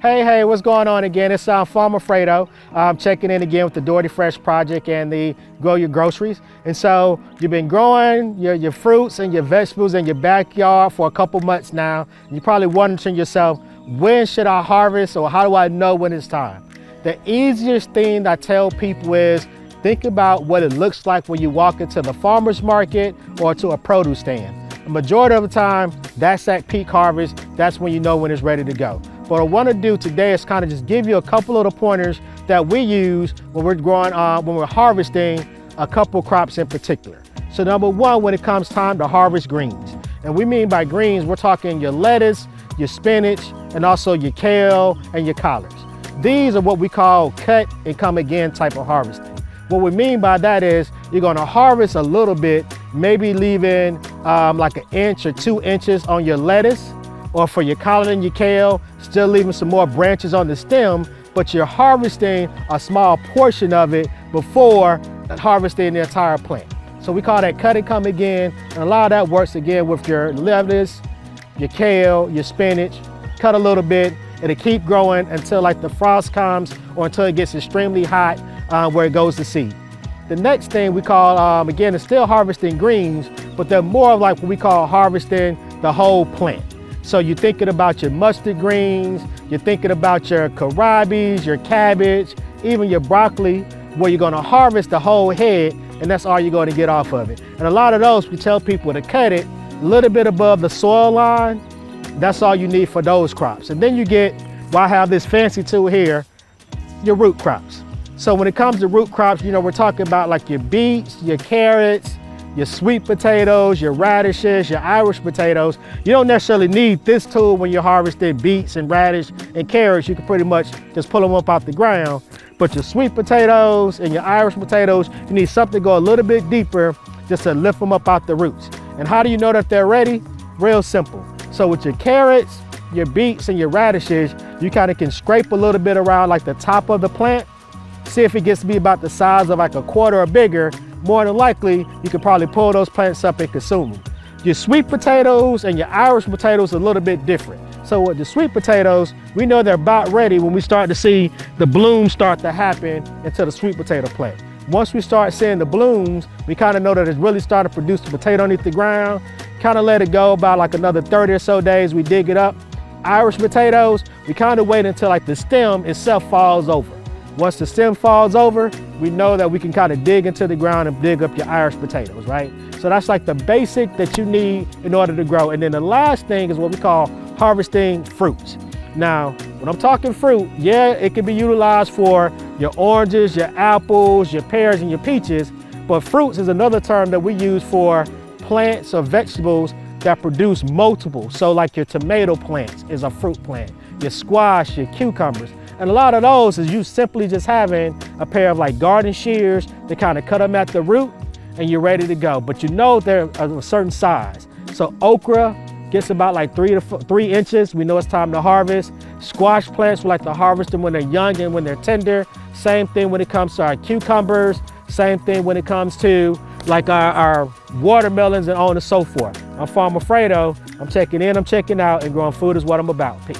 Hey, what's going on again? It's Farmer Fredo. I'm checking in again with the Dougherty Fresh Project and the Grow Your Groceries. And so you've been growing your fruits and your vegetables in your backyard for a couple months now. You're probably wondering to yourself, when should I harvest, or how do I know when it's time? The easiest thing I tell people is think about what it looks like when you walk into the farmer's market or to a produce stand. The majority of the time, that's that peak harvest. That's when you know when it's ready to go. What I want to do today is kind of just give you a couple of the pointers that we use when we're growing, when we're harvesting a couple crops in particular. So number one, when it comes time to harvest greens, and we mean by greens, we're talking your lettuce, your spinach, and also your kale and your collards. These are what we call cut and come again type of harvesting. What we mean by that is you're going to harvest a little bit, maybe leaving like 1 inch or 2 inches on your lettuce, or for your collard and your kale, still leaving some more branches on the stem, but you're harvesting a small portion of it before harvesting the entire plant. So we call that cut and come again, and a lot of that works again with your lettuce, your kale, your spinach. Cut a little bit, it'll keep growing until like the frost comes or until it gets extremely hot where it goes to seed. The next thing we call, again, is still harvesting greens, but they're more of like what we call harvesting the whole plant. So you're thinking about your mustard greens, you're thinking about your kohlrabi, your cabbage, even your broccoli, where you're gonna harvest the whole head, and that's all you're gonna get off of it. And a lot of those, we tell people to cut it a little bit above the soil line. That's all you need for those crops. And then you get, well, I have this fancy tool here, your root crops. So when it comes to root crops, you know, we're talking about like your beets, your carrots, your sweet potatoes, your radishes, your Irish potatoes. You don't necessarily need this tool when you're harvesting beets and radish and carrots. You can pretty much just pull them up out the ground. But your sweet potatoes and your Irish potatoes, you need something to go a little bit deeper just to lift them up out the roots. And how do you know that they're ready? Real simple. So with your carrots, your beets, and your radishes, you kind of can scrape a little bit around like the top of the plant. See if it gets to be about the size of like a quarter or bigger. More than likely, you can probably pull those plants up and consume them. Your sweet potatoes and your Irish potatoes are a little bit different. So with the sweet potatoes, we know they're about ready when we start to see the blooms start to happen into the sweet potato plant. Once we start seeing the blooms, we kind of know that it's really starting to produce the potato underneath the ground. Kind of let it go about like another 30 or so days, we dig it up. Irish potatoes, we kind of wait until like the stem itself falls over. Once the stem falls over, we know that we can kind of dig into the ground and dig up your Irish potatoes, right? So that's like the basic that you need in order to grow. And then the last thing is what we call harvesting fruits. Now, when I'm talking fruit, yeah, it can be utilized for your oranges, your apples, your pears, and your peaches, but fruits is another term that we use for plants or vegetables that produce multiple. So like your tomato plants is a fruit plant, your squash, your cucumbers. And a lot of those is you simply just having a pair of like garden shears to kind of cut them at the root and you're ready to go. But you know they're of a certain size. So okra gets about like 3 inches. We know it's time to harvest. Squash plants, we like to harvest them when they're young and when they're tender. Same thing when it comes to our cucumbers. Same thing when it comes to like our watermelons and on and so forth. I'm Farmer Fredo. I'm checking in, I'm checking out, and growing food is what I'm about. Peace.